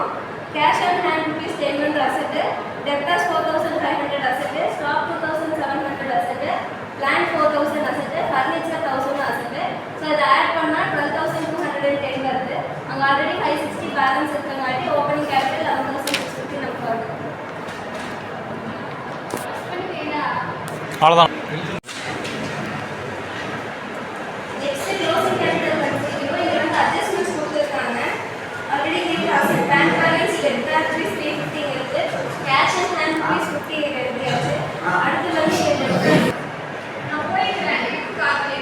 கொடுத்துருக்கோம். Cash on hand rupees 1000 asset, debtors 4500 asset, stock 2700 asset, land 4000 asset, furniture 1000 asset. So இதை add பண்ணால் 12210 வருது. அங்கே ஆல்ரெடி 560 பேலன்ஸ் இருக்கங்காட்டி ஓப்பனிங் கேபிட்டல் 11650 நமக்கு வருது. அவ்வளோதான். நெக்ஸ்ட் க்ளோசிங் கேபிட்டல் கண்டுபிடிக்கணும். இது வந்து அட்ஜஸ்ட்மெண்ட்ஸ் கொடுத்துருக்காங்க. ஆல்ரெடி பேங்க் பேலன்ஸ் டெப்டார் rupees 350 இருக்கு, கேஷ் அண்ட் ஹேண்ட் rupees 50 எழுதியாச்சு. அடுத்து வந்து நான் போயிடுறேன் கார்டு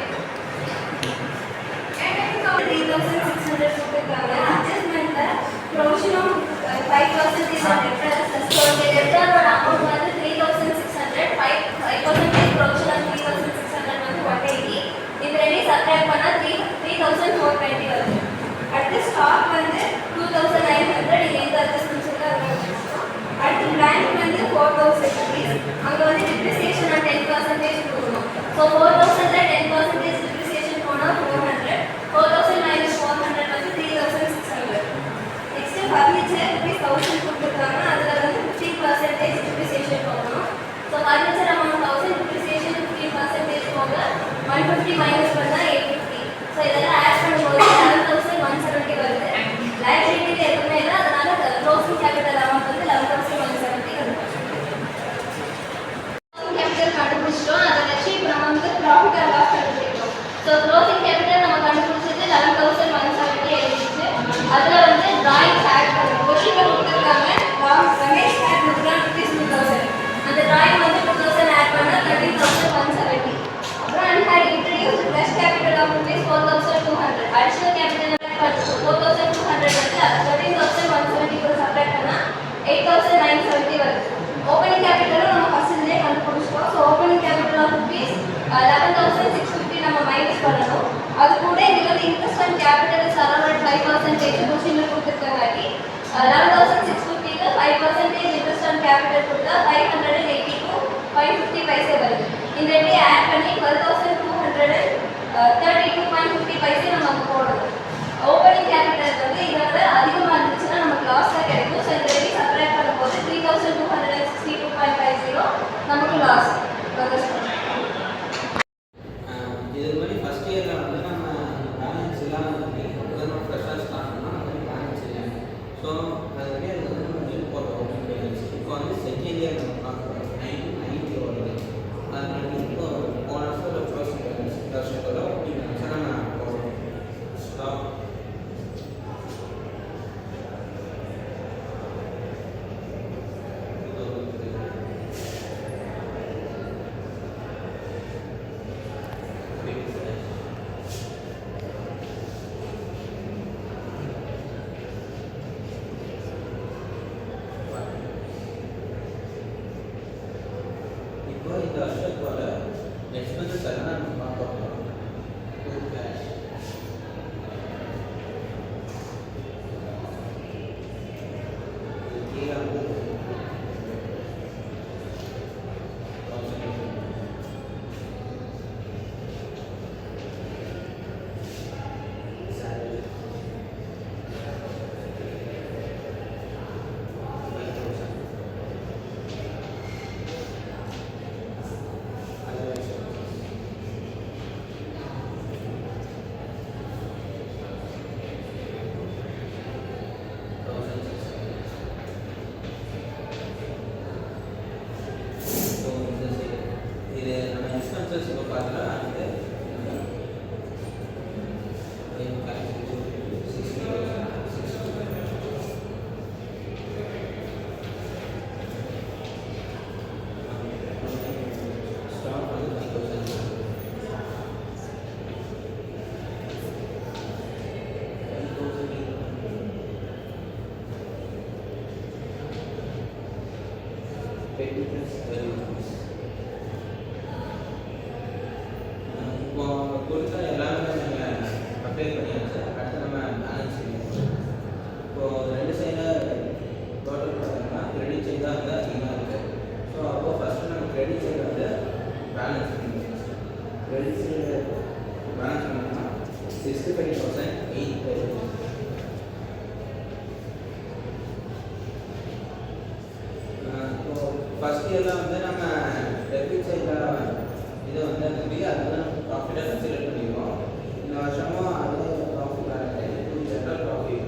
3600 கொடுத்துருக்காங்க. அட்ஜஸ்ட்மெண்ட்ல ப்ரொவிஷனும் 5% டெப்டாரோட அமௌண்ட் வந்து 3600, 5% ப்ரொவிஷன் 3600 வந்து 180. இந்த ரெண்டையும் சப்ட்ராக்ட் பண்ணா 3420 வருது. அடுத்து ஸ்டாக் வந்து 2900, இது எந்த அட்ஜஸ்ட்மெண்ட்ஸ் இருக்கோ அதை வச்சுக்கோம். அடுத்து பிளாங்க் வந்து 4000 rupees, அங்கே வந்து டிப்ரிசியேஷன் 10% கொடுக்கணும். ஸோ 4000ல 10% டிப்ரிசியேஷன் போனால் 400, 4000 minus 400 வந்து 3600. நெக்ஸ்ட் ஃபர்னிச்சர் rupees 1000 கொடுத்துருக்காங்க, அதில் வந்து 15% டிப்ரிசியேஷன் போகணும். ஸோ ஃபர்னிச்சர் அமௌண்ட் 1000, டிப்ரிசியேஷன் 15% போக 150 மைனஸ் பண்ணால் 850. ஸோ இதெல்லாம் ஆட் பண்ணும்போது 11,170 வருது. லைபிலிட்டி எதுவுமே இல்லை, அதனால க்ளோசிங் கேபிட்டல் அமௌண்ட் வந்து 11,170 வருது. க்ளோசிங் கேபிட்டல் கண்டுபிடிச்சிட்டோம். அதை வச்சு இப்போ நம்ம வந்து ப்ராஃபிட் அண்ட் லாஸ் கண்டுபிடிக்கிறோம். ஸோ க்ளோசிங் கேபிட்டல் நம்ம கண்டுபிடிச்சது 11,170 எழுதிச்சு. அதில் வந்து டிராயிங்ஸ் ஆட் பண்ணணும். கொஷினில் கொடுத்துருக்காங்க ரமேஷ் ஆட் கொடுக்குறாங்க ₹2000. அந்த டிராயிங் வந்து 2000 ஆட் பண்ணால் 13,170. அப்புறம் had introduced fresh capital of ₹4,200. Additional capital 4,200 வந்து 13,170 கூட சப்ட்ராக்ட் பண்ணா 8,970 வருது. ஓப்பனிங் கேபிட்டலும் நம்ம ஃபர்ஸ்ட்லேயே கண்டுபிடிச்சிட்டோம். ஸோ ஓப்பனிங் கேபிட்டல் ஆஃப் ₹11,650 நம்ம மைனஸ் பண்ணணும். அது கூட இங்கே வந்து interest and capital is around 5% கொஸ்டினில் கொடுத்துருக்காங்க. 11,650க்கு 5% இன்ட்ரெஸ்ட் அண்ட் கேபிட்டல் கொடுத்தா 580 to 550 பைசே வருது. இந்த ரெண்டையும் ஆட் பண்ணி 12,232.50 பைசே நம்ம போடணும். ஓப்பனிங் கேபிட்டல் வந்து இதோட அதிகமாக இருந்துச்சுன்னா நமக்கு லாஸ் தான் கிடைக்கும். ஸோ இந்த ரெண்டையும் சப்ட்ராக்ட் பண்ணும்போது 3,262.50 நமக்கு லாஸ். இது மாதிரி ஃபஸ்ட் இயரில் வந்து நம்ம பேலன்ஸ் இல்லாமல் நம்ம ஃப்ரெஷ்ஷாக ஸ்டார்ட் பண்ணால் நம்ம பேலன்ஸ் இல்லை. ஸோ அது வந்து அது வந்து நம்ம நியூ போட்டோம் ஓப்பன் பேலன்ஸ். இப்போ வந்து செகண்ட் இயர் நம்ம பார்க்குறோம் 990 வருது. அதனால இப்போ போன வருஷத்தோட ஃபர்ஸ்ட் பேலன்ஸ் வருஷத்தோட ஓப்பன் பேலன்ஸை நம்ம போடுறோம். ஸ்டாக் இந்த வருஷத்தோட எக்ஸ்பென்சஸ் எல்லாம் நம்ம பார்க்க போகிறோம். கேஷ் இது நம்ம எக்ஸ்பென்சஸ் இப்போ பார்த்தா வந்து ஸ்டாக் வந்து 5,000. இப்போ கொடுத்த எல்லாமே நம்ம அப்ளை பண்ணியாச்சு. அடுத்து நம்ம பேலன்ஸ் பண்ணியாச்சு. இப்போது ரெண்டு சைடில் டோட்டல் பார்த்தோம்னா கிரெடிட் சைடு தான் வந்து அதிகமாக இருக்குது. ஸோ அப்போது ஃபஸ்ட்டு நம்ம கிரெடிட் சைடு வந்து பேலன்ஸ் பண்ணியாச்சு. கிரெடிட் சைடு பேலன்ஸ் பண்ணோம்னா 65,830. ஃபர்ஸ்ட் இயர்லாம் வந்து நம்ம டெபிட் சைடில் இதை வந்து அந்த பில் அது வந்து நம்ம ப்ராஃபிட்டாக கன்சிடர் பண்ணிடுவோம். இந்த வருஷமும் அது ப்ராஃபிட் வராது, ஜென்ரல் ப்ராஃபிட்.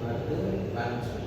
அடுத்து பேலன்ஸ்